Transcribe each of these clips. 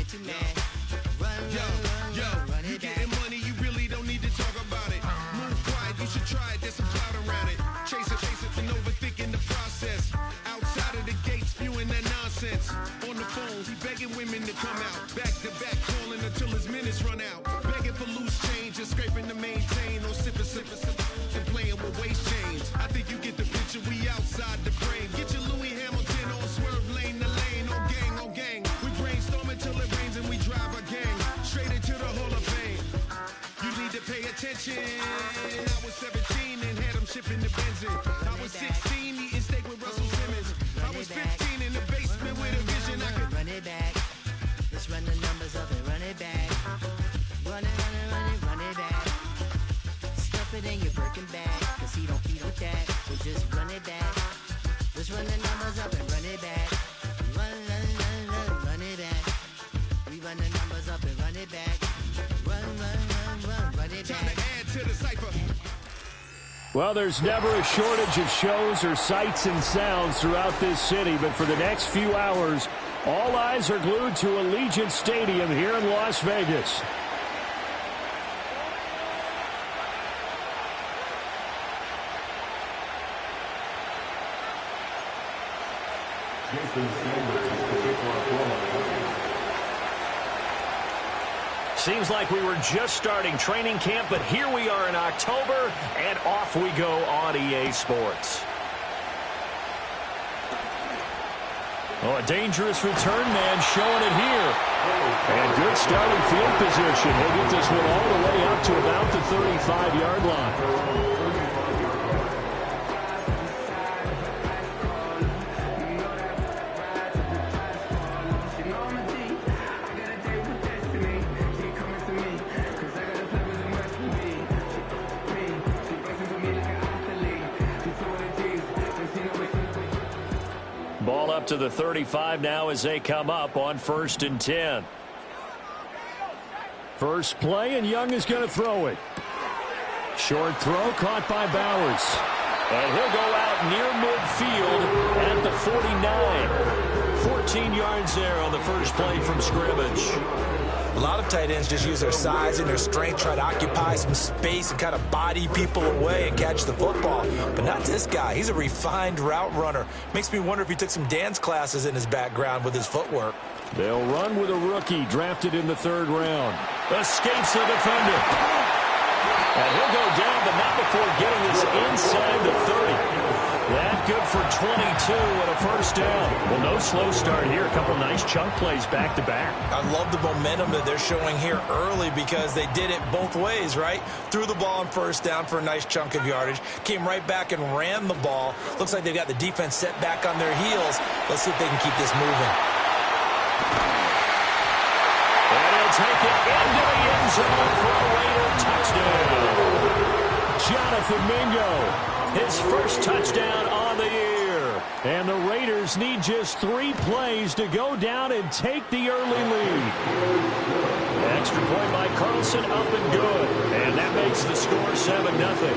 Yo, you getting money, you really don't need to talk about it. Move quiet, you should try it, there's some clout around it. Chase it, and overthinking the process. Outside of the gate, spewing that nonsense. On the phone, he begging women to come out. Back to back, calling until his minutes run out. Begging for loose change, just scraping to maintain. No sipping, and playing with waist chains. I think you get the picture, we outside the frame. Get your Louis Hamilton on swerve lane to lane. On gang. We brainstorm until it rains and we drive our gang straight into the Hall of Fame. You need to pay attention. I was 17 and had them shipping the benzine. I was 16 eating steak with Russell Simmons. I was 15 in the basement with a vision. I could run it back. Let's run the numbers up and run it back. Run it back. Stuff it in your Birkin bag, cause he don't feed with that. So just run it back. Let's run the numbers up and run it back. Run it back. We run the numbers up and run it back. Run it back. time to add to the cipher. Well, there's never a shortage of shows or sights and sounds throughout this city, but for the next few hours, all eyes are glued to Allegiant Stadium here in Las Vegas. Seems like we were just starting training camp, but here we are in October, and off we go on EA Sports. Oh, a dangerous return man showing it here. And good starting field position. He'll get this one all the way up to about the 35-yard line. Ball up to the 35 now as they come up on 1st and 10. First play, and Young is going to throw it. Short throw caught by Bowers. And he'll go out near midfield at the 49. 14 yards there on the first play from scrimmage. A lot of tight ends just use their size and their strength, try to occupy some space and kind of body people away and catch the football. But not this guy. He's a refined route runner. Makes me wonder if he took some dance classes in his background with his footwork. They'll run with a rookie drafted in the 3rd round. Escapes the defender. And he'll go down, but not before getting this inside the 30. That good for 22 and a first down. Well, no slow start here. A couple nice chunk plays back-to-back. I love the momentum that they're showing here early because they did it both ways, right? Threw the ball on first down for a nice chunk of yardage. Came right back and ran the ball. Looks like they've got the defense set back on their heels. Let's see if they can keep this moving. And he'll take it into the end zone for a Raider touchdown. Jonathan Mingo. His first touchdown on the year. And the Raiders need just 3 plays to go down and take the early lead. Extra point by Carlson, up and good. And that makes the score 7-0.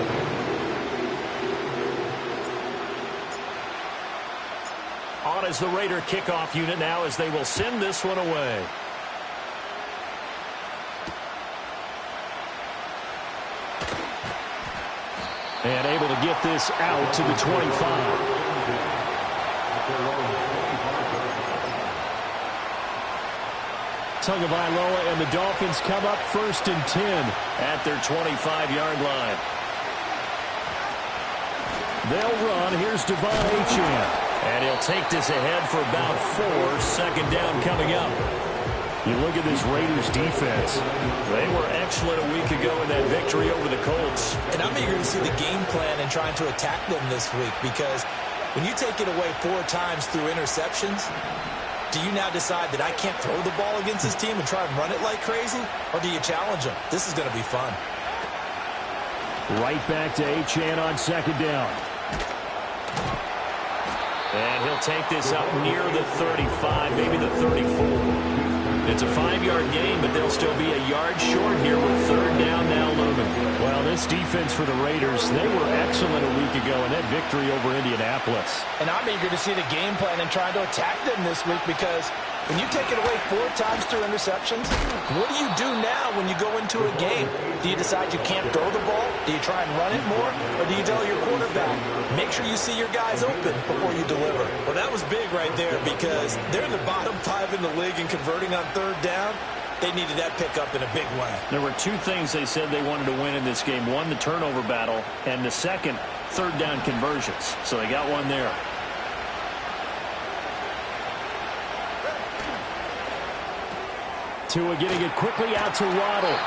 On is the Raider kickoff unit now as they will send this one away. And able to get this out to the 25. Tagovailoa and the Dolphins come up 1st and 10 at their 25-yard line. They'll run. Here's Devon Achane. And he'll take this ahead for about 4. 2nd down coming up. You look at this Raiders defense. They were excellent a week ago in that victory over the Colts. And I'm eager to see the game plan and trying to attack them this week because when you take it away 4 times through interceptions, do you now decide that I can't throw the ball against this team and try and run it like crazy? Or do you challenge them? This is going to be fun. Right back to Achane on 2nd down. And he'll take this up near the 35, maybe the 34. It's a 5-yard gain, but they'll still be a yard short here with 3rd down now looming. Well, this defense for the Raiders, they were excellent a week ago in that victory over Indianapolis. And I'm eager to see the game plan and trying to attack them this week, because when you take it away 4 times through interceptions, what do you do now when you go into a game? Do you decide you can't throw the ball? Do you try and run it more? Or do you tell your quarterback, make sure you see your guys open before you deliver? Well, that was big right there, because they're in the bottom 5 in the league in converting on third down. They needed that pickup in a big way. There were 2 things they said they wanted to win in this game. One, the turnover battle, and the second, third down conversions. So they got one there. Tua getting it quickly out to Waddle.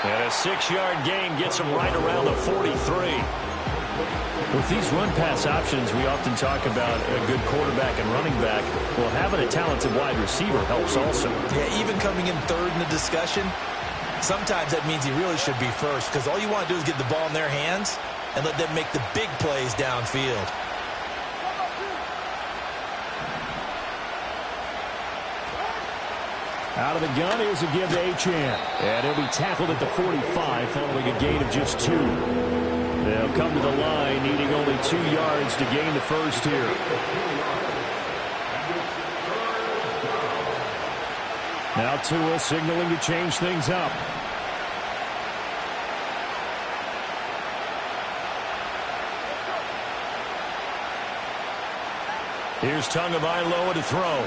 And a 6-yard gain gets him right around the 43. With these run-pass options, we often talk about a good quarterback and running back. Well, having a talented wide receiver helps also. Yeah, even coming in third in the discussion, sometimes that means he really should be first, because all you want to do is get the ball in their hands and let them make the big plays downfield. Out of the gun, here's a give to Achane. And he'll be tackled at the 45 following a gain of just 2. They'll come to the line, needing only 2 yards to gain the first here. Now Tua signaling to change things up. Here's Tagovailoa to throw.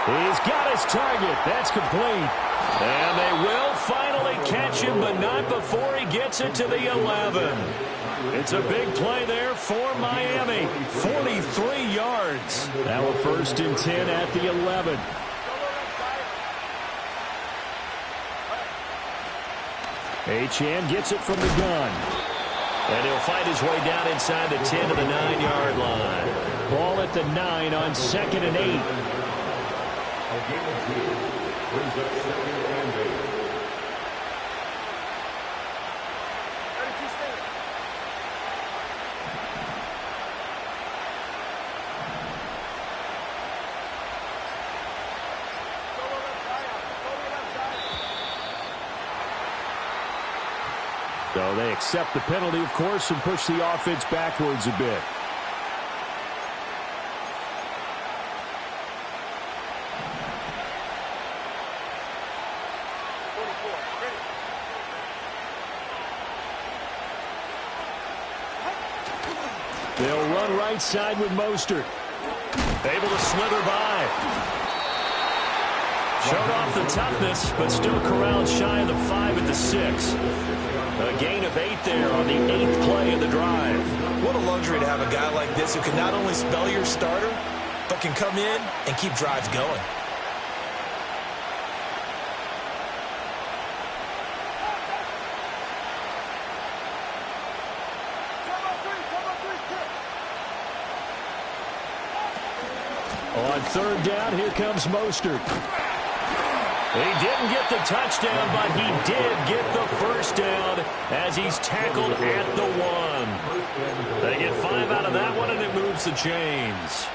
He's got his target. That's complete. And they will finally catch him, but not before he gets it to the 11. It's a big play there for Miami. 43 yards. Now a 1st and 10 at the 11. Achane gets it from the gun. And he'll fight his way down inside the 10 to the 9-yard line. Ball at the 9 on 2nd and 8. Brings up 2nd and 8. So they accept the penalty, of course, and push the offense backwards a bit. They'll run right side with Mostert. Able to slither by. Showed off the toughness, but still corralled shy of the 5 at the 6. A gain of 8 there on the 8th play of the drive. What a luxury to have a guy like this who can not only spell your starter, but can come in and keep drives going. On 3rd down, here comes Mostert. He didn't get the touchdown, but he did get the 1st down as he's tackled at the 1. They get 5 out of that one, and it moves the chains.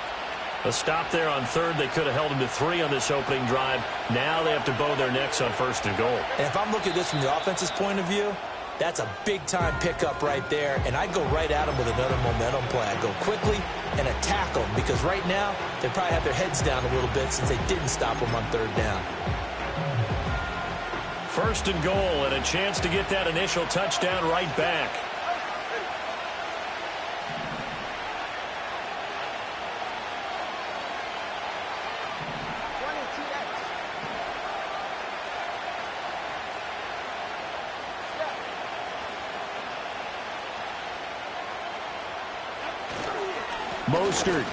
A stop there on 3rd. They could have held him to 3 on this opening drive. Now they have to bow their necks on 1st and goal. And if I'm looking at this from the offense's point of view, that's a big-time pickup right there, and I go right at them with another momentum play. I go quickly and attack them, because right now they probably have their heads down a little bit since they didn't stop them on 3rd down. 1st and goal, and a chance to get that initial touchdown right back. Mostert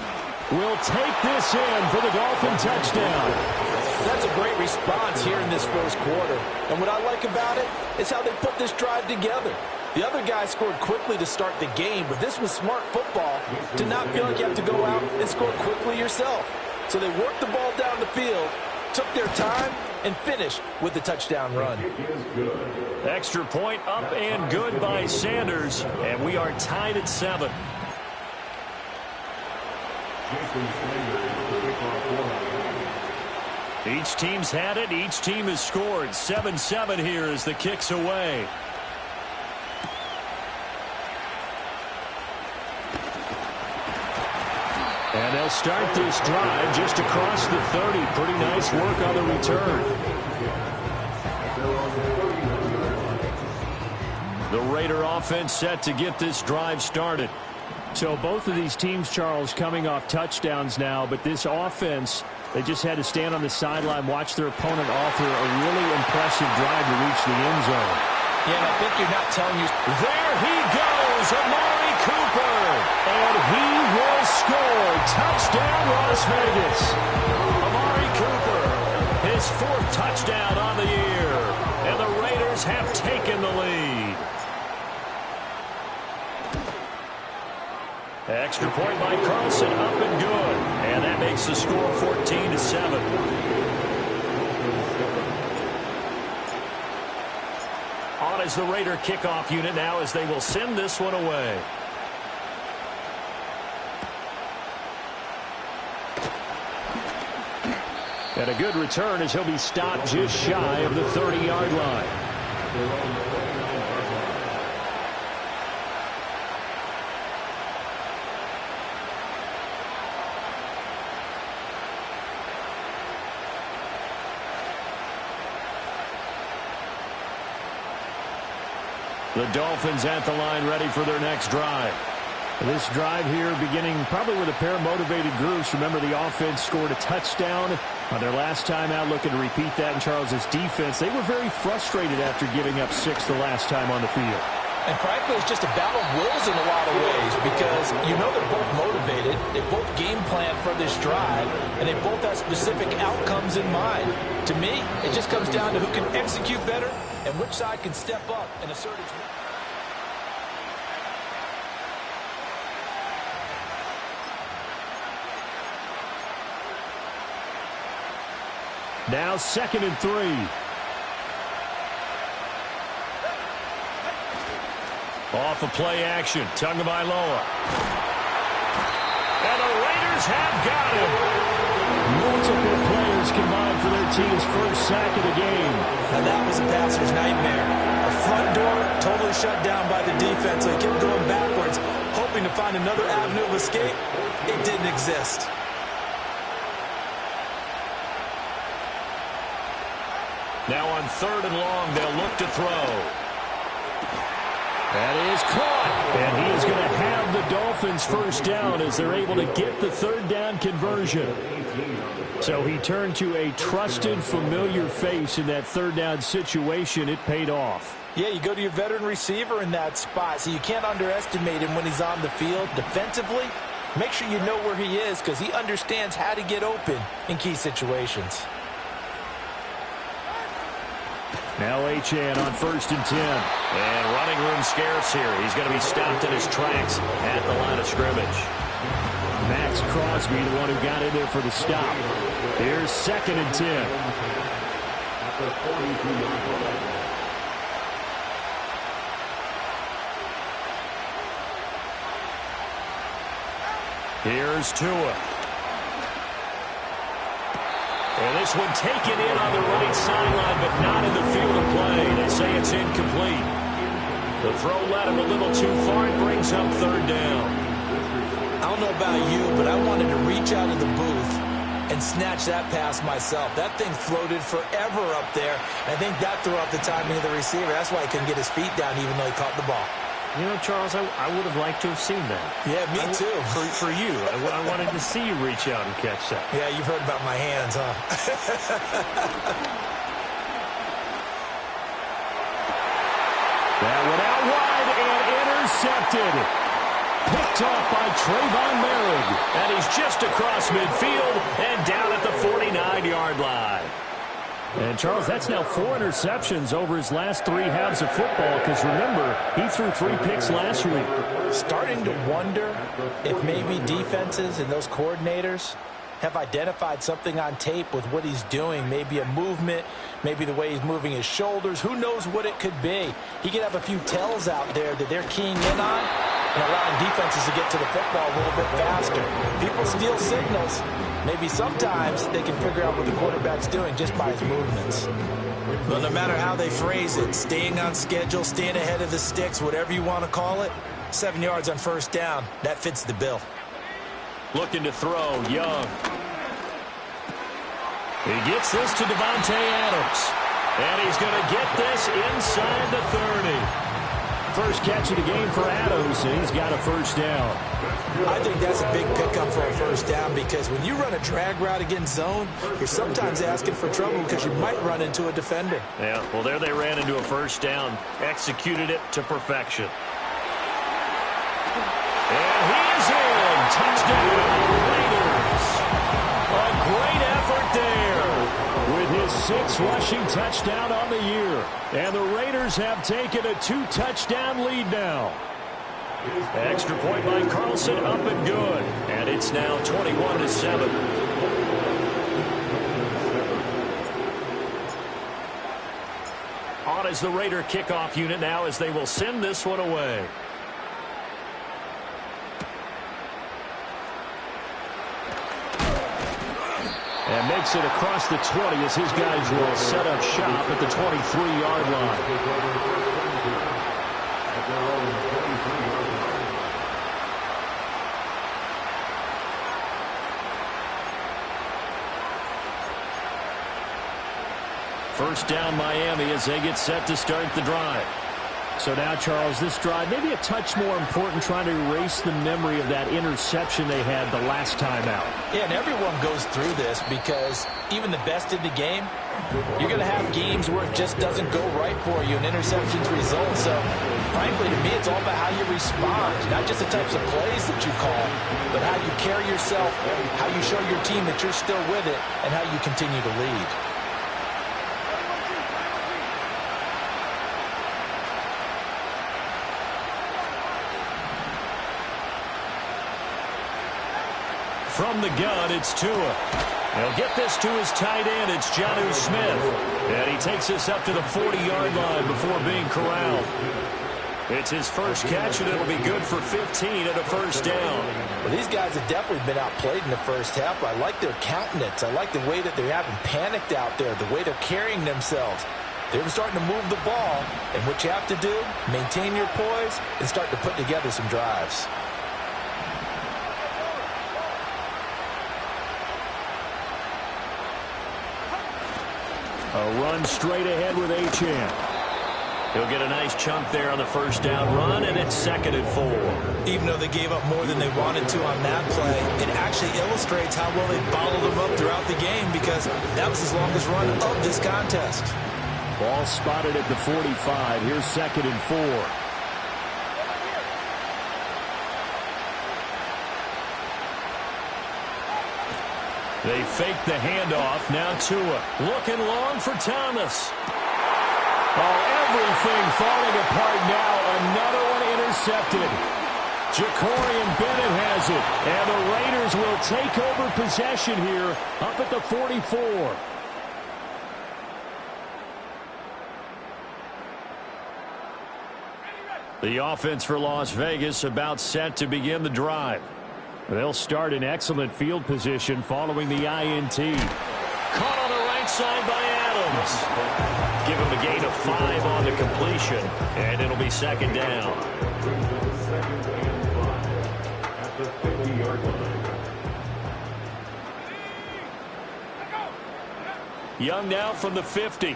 will take this in for the Dolphin touchdown. That's a great response here in this 1st quarter. And what I like about it is how they put this drive together. The other guy scored quickly to start the game, but this was smart football to not feel like you have to go out and score quickly yourself. So they worked the ball down the field, took their time, and finished with the touchdown run. Extra point up and good by Sanders, and we are tied at 7. Each team's had it. Each team has scored. 7-7 here as the kick's away. And they'll start this drive just across the 30. Pretty nice work on the return. The Raider offense set to get this drive started. So both of these teams, Charles, coming off touchdowns now, but this offense, they just had to stand on the sideline, watch their opponent offer a really impressive drive to reach the end zone. Yeah, and I think you're not telling you. There he goes, Amari Cooper. And he will score. Touchdown, Las Vegas. Amari Cooper, his 4th touchdown on the year. And the Raiders have taken the lead. Extra point by Carlson, up and good. And that makes the score 14-7. On is the Raider kickoff unit now as they will send this one away. And a good return as he'll be stopped just shy of the 30-yard line. The Dolphins at the line ready for their next drive. This drive here beginning probably with a pair of motivated groups. Remember, the offense scored a touchdown on their last time out, looking to repeat that in Charles's defense. They were very frustrated after giving up 6 the last time on the field. And frankly, it's just a battle of wills in a lot of ways because you know they're both motivated. They both game plan for this drive, and they both have specific outcomes in mind. To me, it just comes down to who can execute better and which side can step up and assert its. Now 2nd and 3. Off of play action. Tagovailoa. And the Raiders have got him. Multiple players combined for their team's first sack of the game. And that was a passer's nightmare. A front door totally shut down by the defense. So he kept going backwards, hoping to find another avenue of escape. It didn't exist. Now on 3rd and long, they'll look to throw. That is caught. And he is going to have the Dolphins first down as they're able to get the 3rd down conversion. So he turned to a trusted, familiar face in that 3rd down situation. It paid off. Yeah, you go to your veteran receiver in that spot, so you can't underestimate him when he's on the field defensively. Make sure you know where he is because he understands how to get open in key situations. Now Achane on 1st and 10. And running room scarce here. He's going to be stopped in his tracks at the line of scrimmage. Max Crosby, the one who got in there for the stop. Here's 2nd and 10. Here's Tua. And this one taken in on the right sideline, but not in the field of play. They say it's incomplete. The throw led him a little too far. It brings up 3rd down. I don't know about you, but I wanted to reach out of the booth and snatch that pass myself. That thing floated forever up there. And I think that threw off the timing of the receiver. That's why he couldn't get his feet down even though he caught the ball. You know, Charles, I would have liked to have seen that. Yeah, me too. For you. I wanted to see you reach out and catch that. Yeah, you've heard about my hands, huh? That one out wide and intercepted. Picked off by Trayvon Merrick. And he's just across midfield and down at the 49-yard line. And, Charles, that's now 4 interceptions over his last 3 halves of football because, remember, he threw 3 picks last week. Starting to wonder if maybe defenses and those coordinators have identified something on tape with what he's doing. Maybe a movement, maybe the way he's moving his shoulders. Who knows what it could be? He could have a few tells out there that they're keying in on, and allowing defenses to get to the football a little bit faster. People steal signals. Maybe sometimes they can figure out what the quarterback's doing just by his movements. Well, no matter how they phrase it, staying on schedule, staying ahead of the sticks, whatever you want to call it, 7 yards on first down, that fits the bill. Looking to throw, Young. He gets this to Davante Adams. And he's going to get this inside the 30. First catch of the game for Adams, and he's got a first down. I think that's a big pickup for a first down because when you run a drag route against zone, you're sometimes asking for trouble because you might run into a defender. Yeah, well, there they ran into a first down, executed it to perfection. And he's in. Touchdown, Raiders. A great effort there with his 6th rushing touchdown on the year. And the Raiders have taken a 2-touchdown lead now. Extra point by Carlson, up and good. And it's now 21-7. On is the Raider kickoff unit now as they will send this one away. And makes it across the 20 as his guys will set up shop at the 23-yard line. First down Miami as they get set to start the drive. So now, Charles, this drive maybe a touch more important, trying to erase the memory of that interception they had the last time out. Yeah, and everyone goes through this because even the best in the game, you're going to have games where it just doesn't go right for you and interceptions result. So, frankly, to me, it's all about how you respond, not just the types of plays that you call, but how you carry yourself, how you show your team that you're still with it, and how you continue to lead. From the gun, it's Tua. He'll get this to his tight end. It's Jonnu Smith. And he takes this up to the 40-yard line before being corralled. It's his first catch, and it'll be good for 15 and a first down. Well, these guys have definitely been outplayed in the first half. I like their countenance. I like the way that they haven't panicked out there, the way they're carrying themselves. They're starting to move the ball, and what you have to do, maintain your poise and start to put together some drives. A run straight ahead with Achane. He'll get a nice chunk there on the first down run, and it's 2nd and 4. Even though they gave up more than they wanted to on that play, it actually illustrates how well they followed them up throughout the game because that was his longest run of this contest. Ball spotted at the 45. Here's 2nd and 4. They fake the handoff. Now Tua looking long for Thomas. Oh, everything falling apart now. Another one intercepted. Jacorian Bennett has it. And the Raiders will take over possession here up at the 44. The offense for Las Vegas about set to begin the drive. They'll start in excellent field position following the INT. Caught on the right side by Adams. Give him a gain of 5 on the completion, and it'll be 2nd down. Young now from the 50.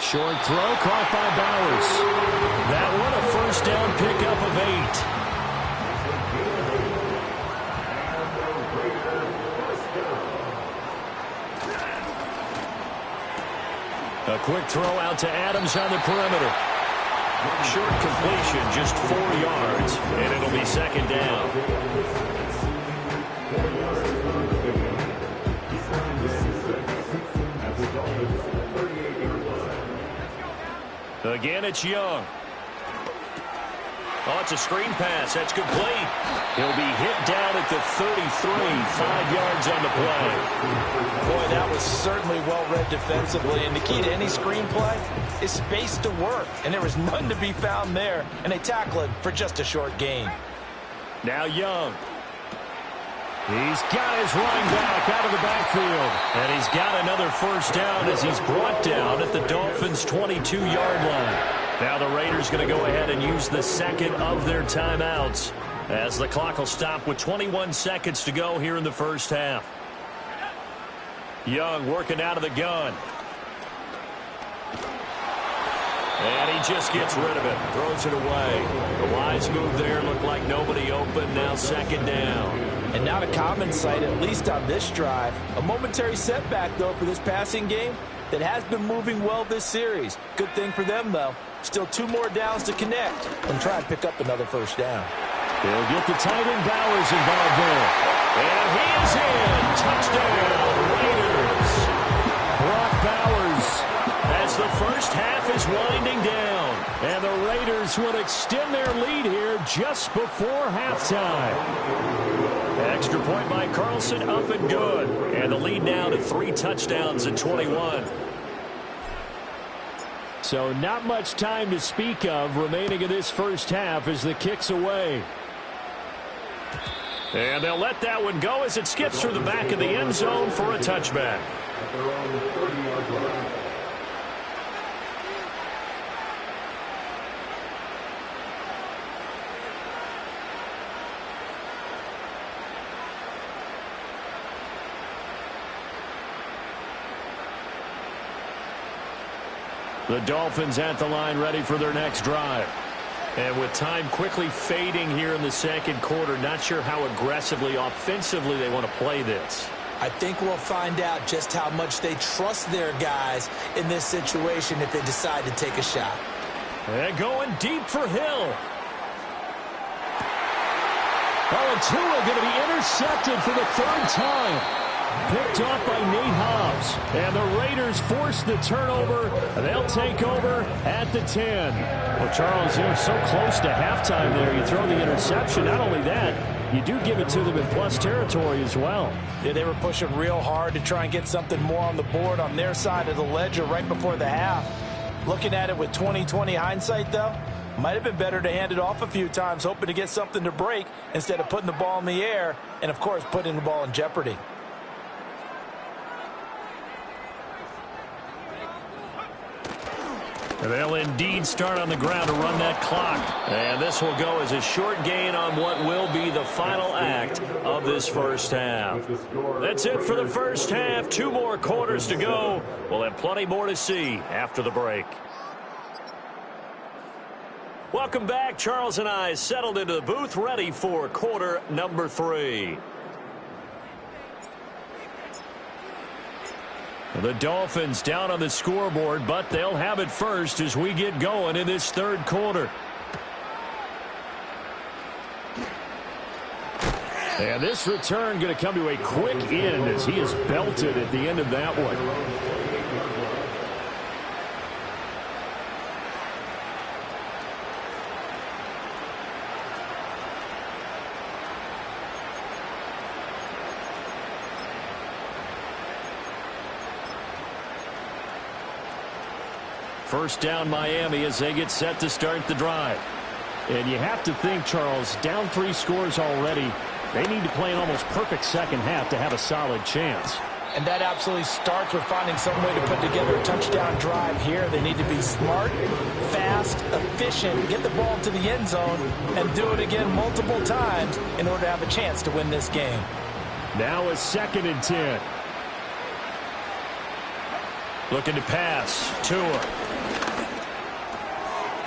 Short throw caught by Bowers. That one a first down pickup of 8. A quick throw out to Adams on the perimeter. Short completion, just 4 yards, and it'll be 2nd down. Again, it's Young. Oh, it's a screen pass. That's complete. He'll be hit down at the 33, 5 yards on the play. Boy, that was certainly well-read defensively. And the key to any screen play is space to work. And there was none to be found there. And they tackle it for just a short gain. Now Young. He's got his running back out of the backfield. And he's got another first down as he's brought down at the Dolphins' 22-yard line. Now the Raiders going to go ahead and use the second of their timeouts as the clock will stop with 21 seconds to go here in the first half. Young working out of the gun. And he just gets rid of it, throws it away. The wise move there, looked like nobody open, now second down. And not a common sight, at least on this drive. A momentary setback, though, for this passing game that has been moving well this series. Good thing for them, though. Still 2 more downs to connect and try and pick up another first down. They'll get the tight end Bowers involved there. And he is in. Touchdown, Raiders. Brock Bowers as the first half is winding down. And the Raiders will extend their lead here just before halftime. Extra point by Carlson, up and good. And the lead now to 3 touchdowns at 21. So not much time to speak of remaining in this first half as the kick's away. And they'll let that one go as it skips through the back of the end zone for a touchback. The Dolphins at the line ready for their next drive. And with time quickly fading here in the second quarter, not sure how aggressively, offensively they want to play this. I think we'll find out just how much they trust their guys in this situation if they decide to take a shot. And going deep for Hill. Oh, and Tua going to be intercepted for the 3rd time. Picked off by Nate Hobbs. And the Raiders force the turnover. They'll take over at the 10. Well, Charles, you're so close to halftime there. You throw the interception. Not only that, you do give it to them in plus territory as well. Yeah, they were pushing real hard to try and get something more on the board on their side of the ledger right before the half. Looking at it with 20/20 hindsight, though, might have been better to hand it off a few times, hoping to get something to break instead of putting the ball in the air and, of course, putting the ball in jeopardy. They'll indeed start on the ground to run that clock. And this will go as a short gain on what will be the final act of this first half. That's it for the first half. 2 more quarters to go. We'll have plenty more to see after the break. Welcome back. Charles and I settled into the booth, ready for quarter number 3. The Dolphins down on the scoreboard, but they'll have it first as we get going in this 3rd quarter. And this return going to come to a quick end as he is belted at the end of that one. First down Miami as they get set to start the drive. And you have to think, Charles, down 3 scores already. They need to play an almost perfect second half to have a solid chance. And that absolutely starts with finding some way to put together a touchdown drive here. They need to be smart, fast, efficient, get the ball to the end zone, and do it again multiple times in order to have a chance to win this game. Now a 2nd and 10. Looking to pass. Tua.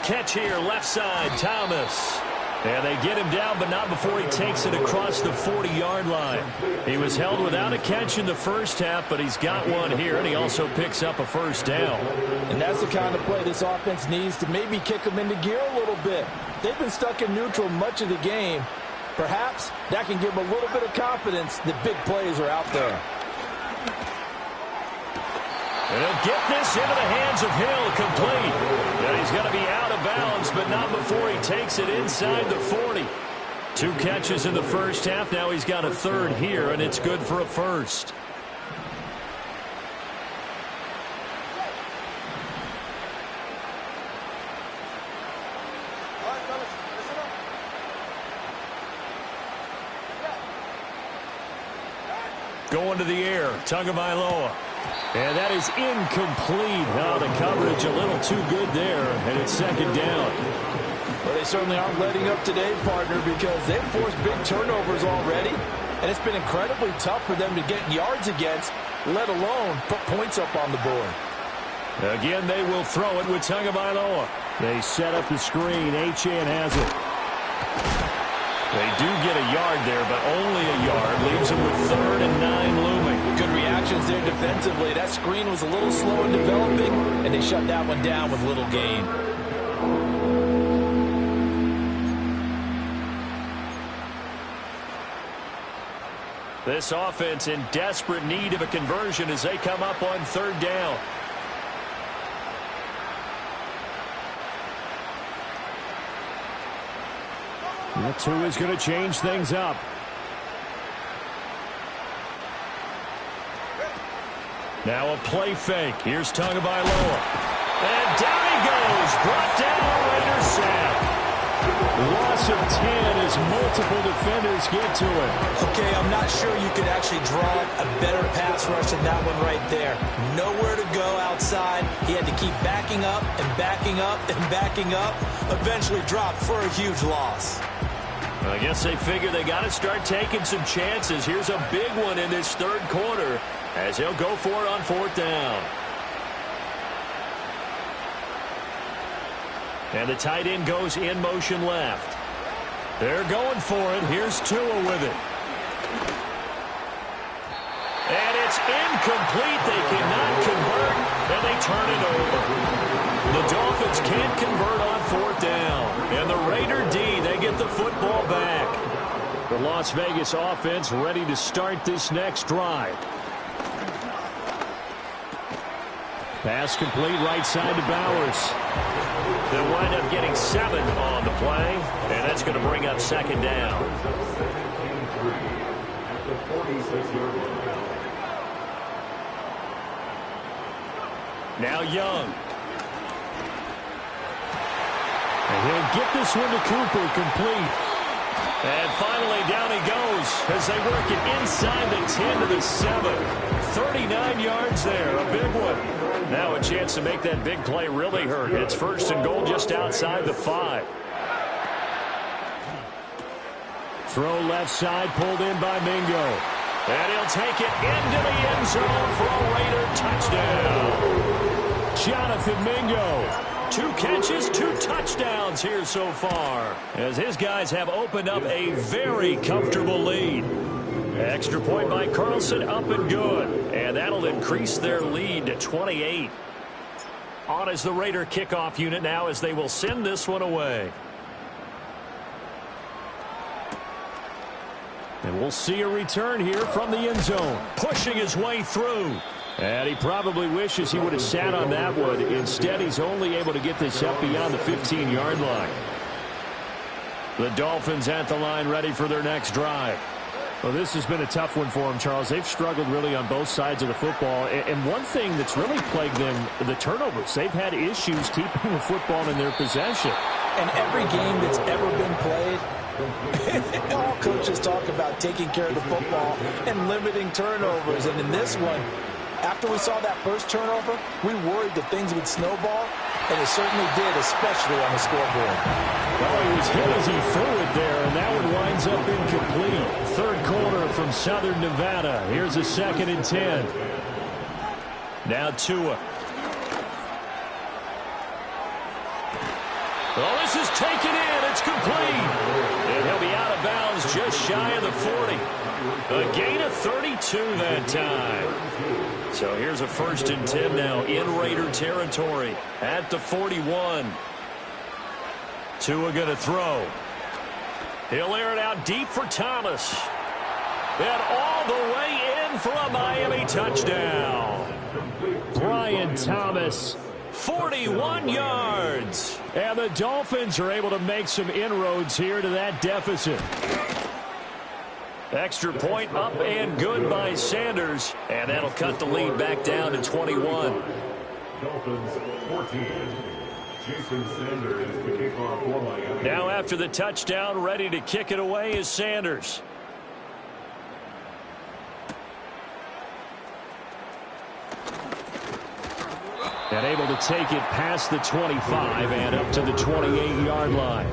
Catch here, left side, Thomas. And they get him down, but not before he takes it across the 40-yard line. He was held without a catch in the first half, but he's got one here, and he also picks up a first down. And that's the kind of play this offense needs to maybe kick them into gear a little bit. They've been stuck in neutral much of the game. Perhaps that can give them a little bit of confidence that big plays are out there. And he'll get this into the hands of Hill, complete. And he's going to be out of bounds but not before he takes it inside the 40. 2 catches in the first half. Now he's got a third here, and it's good for a first. Going to the air, Tagovailoa. And that is incomplete. Now the coverage a little too good there, and it's second down. Well, they certainly aren't letting up today, partner, because they've forced big turnovers already, and it's been incredibly tough for them to get yards against, let alone put points up on the board. Again, they will throw it with Tagovailoa. They set up the screen. Achane has it. They do get a yard there, but only a yard. Leaves them with 3rd and 9 looming. Good reactions there defensively. That screen was a little slow in developing, and they shut that one down with little gain. This offense in desperate need of a conversion as they come up on 3rd down. The 2 is going to change things up. Now a play fake. Here's Tagovailoa. And down he goes. Brought down, Raiders sack. Loss of 10 as multiple defenders get to it. Okay, I'm not sure you could actually draw a better pass rush than that one right there. Nowhere to go outside. He had to keep backing up and backing up and backing up. Eventually dropped for a huge loss. I guess they figure they got to start taking some chances. Here's a big one in this 3rd quarter as he'll go for it on 4th down. And the tight end goes in motion left. They're going for it. Here's Tua with it. And it's incomplete. They cannot convert, and they turn it over. The Dolphins can't convert on 4th down. And the Raider D, they get the football back. The Las Vegas offense ready to start this next drive. Pass complete right side to Bowers. They'll wind up getting 7 on the play, and that's going to bring up 2nd down. Now Young. And he'll get this one to Cooper, complete. And finally down he goes as they work it inside the 10 to the 7. 39 yards there, a big one. Now a chance to make that big play really hurt. It's 1st and goal just outside the 5. Throw left side, pulled in by Mingo. And he'll take it into the end zone for a Raider touchdown. Jonathan Mingo. 2 catches, 2 touchdowns here so far, as his guys have opened up a very comfortable lead. Extra point by Carlson, up and good. And that'll increase their lead to 28. On as the Raider kickoff unit now as they will send this one away. And we'll see a return here from the end zone. Pushing his way through. And he probably wishes he would have sat on that one. Instead, he's only able to get this up beyond the 15-yard line. The Dolphins at the line ready for their next drive. Well, this has been a tough one for them, Charles. They've struggled really on both sides of the football. And one thing that's really plagued them, the turnovers. They've had issues keeping the football in their possession. And every game that's ever been played, all coaches talk about taking care of the football and limiting turnovers. And in this one, after we saw that first turnover, we worried that things would snowball, and it certainly did, especially on the scoreboard. Well, he was hit as he threw it there, and that one winds up incomplete. 3rd quarter from Southern Nevada. Here's a 2nd and 10. Now Tua. Well, this is taken in. It's complete. And he'll be out of bounds just shy of the 40. A gain of 32 that time. So here's a 1st and 10 now in Raider territory at the 41. Tua going to throw. He'll air it out deep for Thomas. And all the way in for a Miami touchdown. Brian Thomas, 41 yards. And the Dolphins are able to make some inroads here to that deficit. Extra point up and good by Sanders. And that'll cut the lead back down to 21. Dolphins 14. Jason Sanders, the kickoff for Miami. Now after the touchdown, ready to kick it away is Sanders. And able to take it past the 25 and up to the 28-yard line.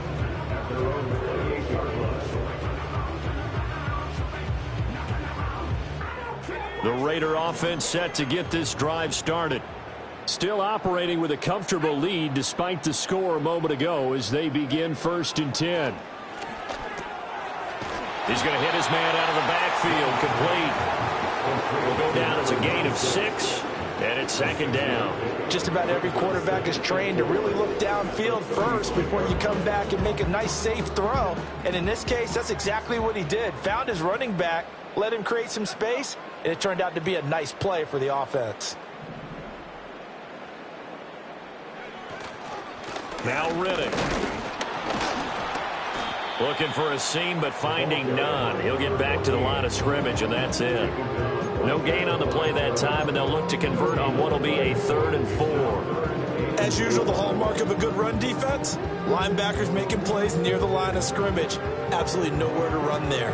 The Raider offense set to get this drive started. Still operating with a comfortable lead despite the score a moment ago as they begin 1st and 10. He's going to hit his man out of the backfield. Complete. Will go down as a gain of 6. And it's 2nd down. Just about every quarterback is trained to really look downfield first before you come back and make a nice safe throw. And in this case, that's exactly what he did. Found his running back, let him create some space, and it turned out to be a nice play for the offense. Now Riddick. Looking for a seam, but finding none. He'll get back to the line of scrimmage, and that's it. No gain on the play that time, and they'll look to convert on what will be a 3rd and 4. As usual, the hallmark of a good run defense, linebackers making plays near the line of scrimmage. Absolutely nowhere to run there.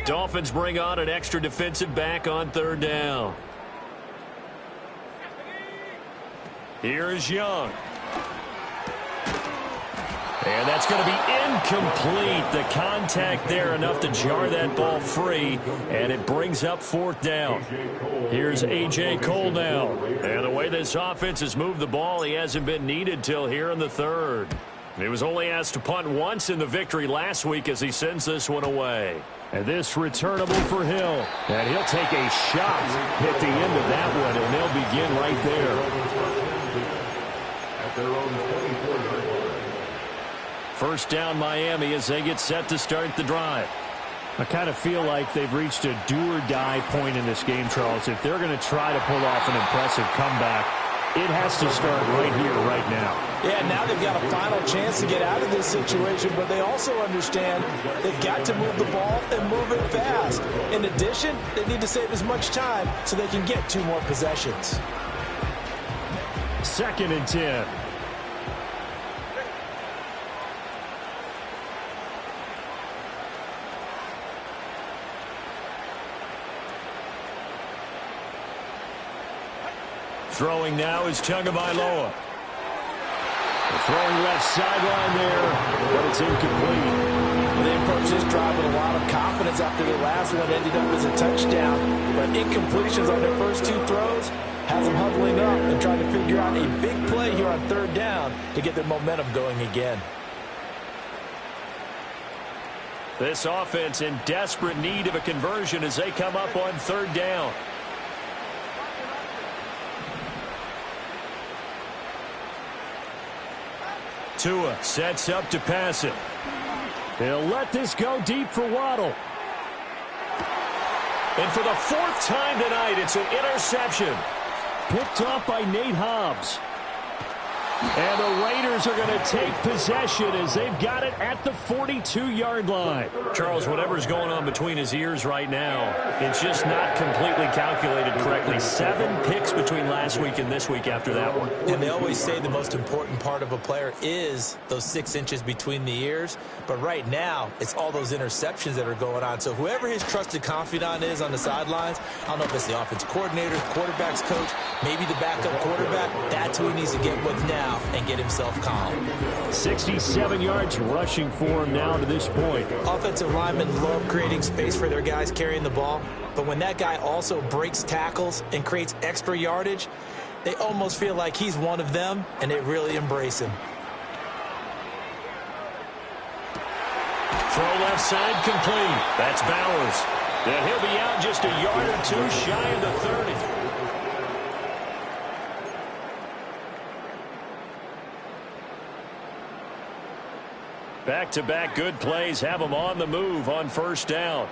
Dolphins bring on an extra defensive back on 3rd down. Here's Young. And that's going to be incomplete. The contact there enough to jar that ball free, and it brings up 4th down. Here's A.J. Cole now. And the way this offense has moved the ball, he hasn't been needed till here in the 3rd. He was only asked to punt once in the victory last week as he sends this one away. And this returnable for Hill. And he'll take a shot at the end of that one, and they'll begin right there. At their own 24-yard line. 1st down Miami as they get set to start the drive. I kind of feel like they've reached a do-or-die point in this game, Charles. If they're going to try to pull off an impressive comeback, it has to start right here, right now. Yeah, now they've got a final chance to get out of this situation, but they also understand they've got to move the ball and move it fast. In addition, they need to save as much time so they can get 2 more possessions. 2nd and 10. Throwing now is Tagovailoa. Throwing left sideline there, but it's incomplete. Well, they approached this drive with a lot of confidence after the last one ended up as a touchdown. But incompletions on their first 2 throws has them huddling up and trying to figure out a big play here on 3rd down to get their momentum going again. This offense in desperate need of a conversion as they come up on 3rd down. Tua sets up to pass it. He'll let this go deep for Waddle. And for the 4th time tonight, it's an interception. Picked off by Nate Hobbs. And the Raiders are going to take possession as they've got it at the 42-yard line. Charles, whatever's going on between his ears right now, it's just not completely calculated correctly. 7 picks between last week and this week after that one. And they always say the most important part of a player is those 6 inches between the ears. But right now, it's all those interceptions that are going on. So whoever his trusted confidant is on the sidelines, I don't know if it's the offense coordinator, quarterback's coach, maybe the backup quarterback, that's who he needs to get with now and get himself calm. 67 yards rushing for him now to this point. Offensive linemen love creating space for their guys carrying the ball, but when that guy also breaks tackles and creates extra yardage, they almost feel like he's one of them, and they really embrace him. Throw left side complete. That's Bowers. And he'll be out just a yard or 2 shy of the 30. Back-to-back good plays have them on the move on 1st down.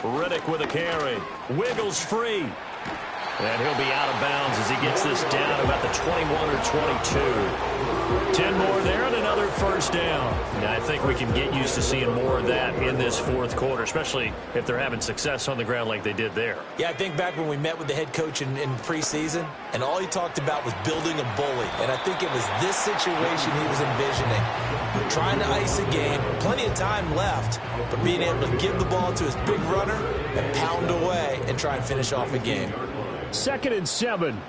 Riddick with a carry. Wiggles free. And he'll be out of bounds as he gets this down about the 21 or 22. 10 more there and another first down. Now, I think we can get used to seeing more of that in this fourth quarter, especially if they're having success on the ground like they did there. Yeah, I think back when we met with the head coach in preseason, and all he talked about was building a bully. And I think it was this situation he was envisioning. Trying to ice a game, plenty of time left, but being able to give the ball to his big runner and pound away and try and finish off a game. 2nd and 7.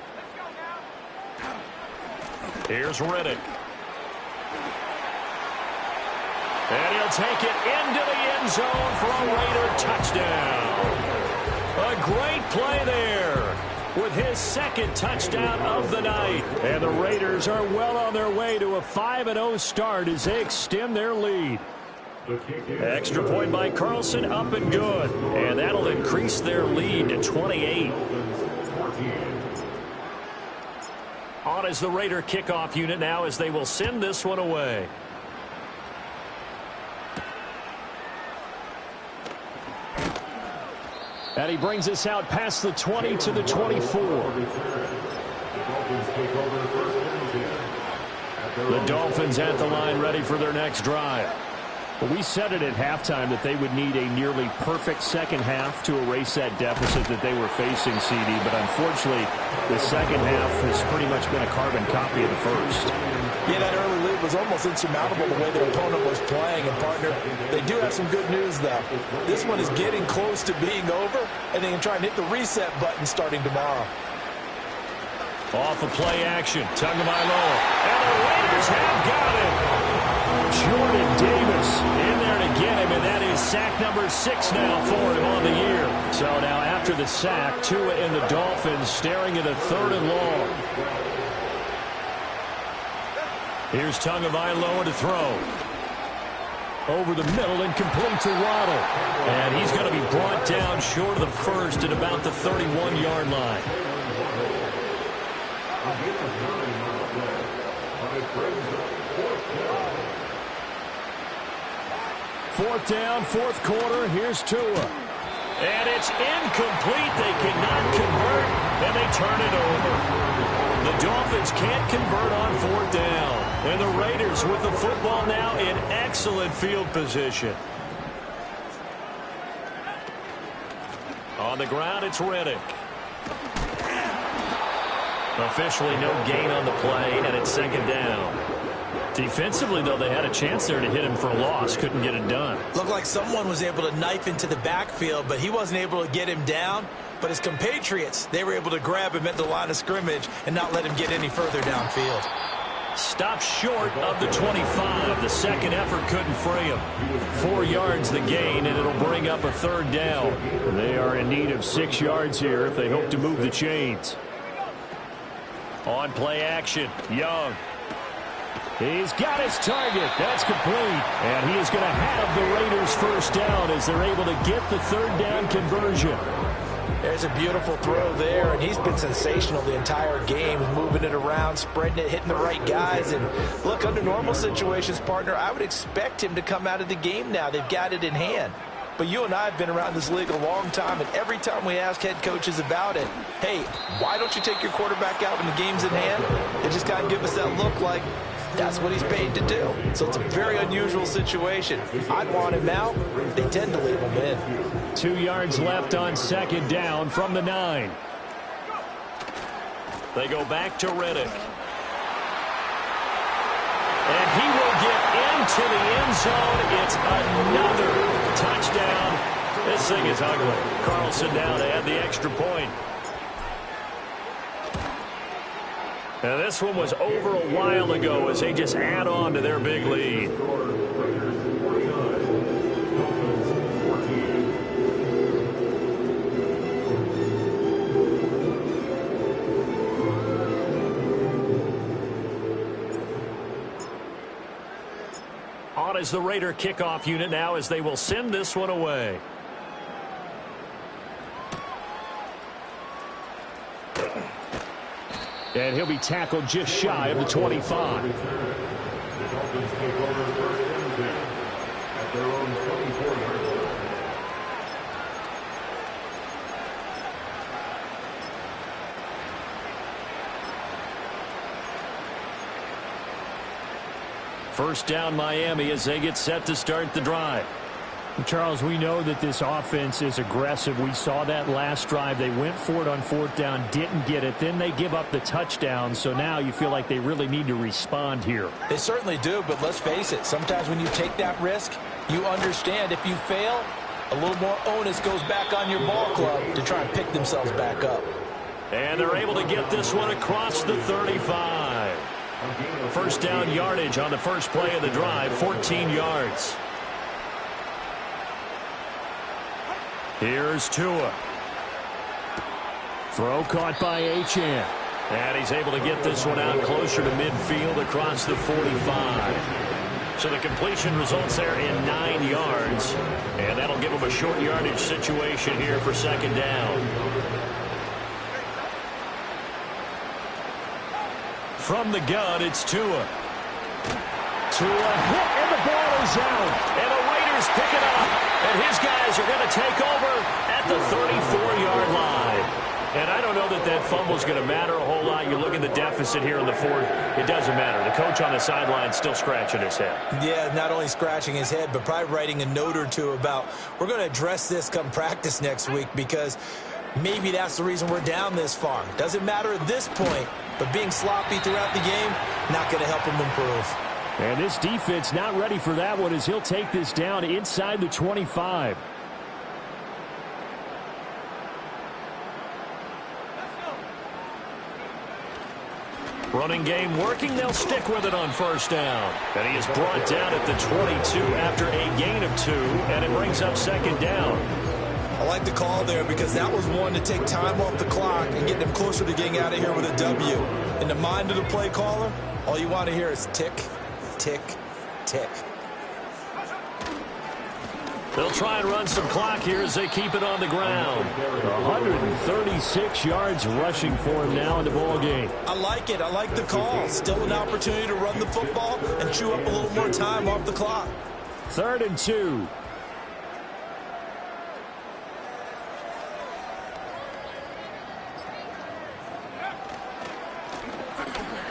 Here's Riddick. And he'll take it into the end zone for a Raider touchdown. A great play there with his 2nd touchdown of the night. And the Raiders are well on their way to a 5-0 start as they extend their lead. Extra point by Carlson, up and good. And that'll increase their lead to 28. On is the Raider kickoff unit now as they will send this one away. And he brings us out past the 20 to the 24. The Dolphins at the line ready for their next drive. Well, we said it at halftime that they would need a nearly perfect second half to erase that deficit that they were facing, CD. But unfortunately, the second half has pretty much been a carbon copy of the first. Yeah, that early lead was almost insurmountable the way their opponent was playing. And, partner, they do have some good news, though. This one is getting close to being over, and they can try and hit the reset button starting tomorrow. Off of play action, Tagovailoa. And the Raiders have got it. Jordan Davis in there to get him, and that is sack number 6 now for him on the year. So now after the sack, Tua and the Dolphins staring at a 3rd and long. Here's Tagovailoa to throw. Over the middle and complete to Waddle. And he's going to be brought down short of the first at about the 31-yard line. 4th down, 4th quarter. Here's Tua. And it's incomplete. They cannot convert, and they turn it over. The Dolphins can't convert on 4th down. And the Raiders with the football now in excellent field position. On the ground, it's Riddick. Officially no gain on the play, and it's 2nd down. Defensively, though, they had a chance there to hit him for a loss. Couldn't get it done. Looked like someone was able to knife into the backfield, but he wasn't able to get him down. But his compatriots, they were able to grab him at the line of scrimmage and not let him get any further downfield. Stopped short of the 25. The second effort couldn't fray him. 4 yards the gain, and it'll bring up a 3rd down. They are in need of 6 yards here if they hope to move the chains. On play action, Young. He's got his target. That's complete. And he is going to have the Raiders' first down as they're able to get the 3rd down conversion. There's a beautiful throw there, and he's been sensational the entire game, moving it around, spreading it, hitting the right guys. And look, under normal situations, partner, I would expect him to come out of the game now. They've got it in hand. But you and I have been around this league a long time, and every time we ask head coaches about it, hey, why don't you take your quarterback out when the game's in hand? They just kind of give us that look like that's what he's paid to do. So it's a very unusual situation. I'd want him out. They tend to leave him in. 2 yards left on 2nd down from the 9. They go back to Riddick. And he will get into the end zone. It's another touchdown. This thing is ugly. Carlson now to add the extra point. Now this one was over a while ago as they just add on to their big lead. On is the Raider kickoff unit now as they will send this one away. And he'll be tackled just shy of the 25. First down Miami as they get set to start the drive. Charles, we know that this offense is aggressive. We saw that last drive. They went for it on fourth down, didn't get it. Then they give up the touchdown. So now you feel like they really need to respond here. They certainly do, but let's face it. Sometimes when you take that risk, you understand if you fail, a little more onus goes back on your ball club to try and pick themselves back up. And they're able to get this one across the 35. First down yardage on the first play of the drive, 14 yards. Here's Tua. Throw caught by Achane. And he's able to get this one out closer to midfield across the 45. So the completion results there in 9 yards. And that'll give him a short yardage situation here for second down. From the gun, it's Tua. Tua hit, and the ball is out. And the Raiders pick it up. And his guys are going to take over at the 34-yard line. And I don't know that that fumble is going to matter a whole lot. You look at the deficit here in the fourth. It doesn't matter. The coach on the sideline still scratching his head. Yeah, not only scratching his head, but probably writing a note or two about we're going to address this come practice next week because maybe that's the reason we're down this far. Doesn't matter at this point, but being sloppy throughout the game, not going to help him improve. And this defense not ready for that one as he'll take this down inside the 25. Running game working. They'll stick with it on first down. And he is brought down at the 22 after a gain of 2, and it brings up second down. I like the call there because that was one to take time off the clock and get them closer to getting out of here with a W. In the mind of the play caller, all you want to hear is tick, tick, tick. They'll try and run some clock here as they keep it on the ground. 136 yards rushing for him now in the ball game. I like it. I like the call. Still an opportunity to run the football and chew up a little more time off the clock. 3rd and 2.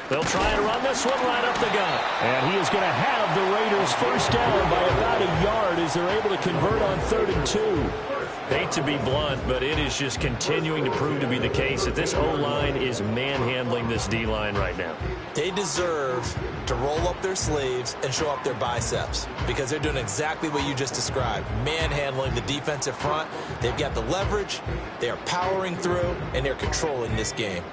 They'll try and run this one right up the gut. And he is going to have the Raiders first down by about a yard as they're able to convert on 3rd and 2. Hate to be blunt, but it is just continuing to prove to be the case that this O-line is manhandling this D-line right now. They deserve to roll up their sleeves and show up their biceps because they're doing exactly what you just described, manhandling the defensive front. They've got the leverage, they're powering through, and they're controlling this game.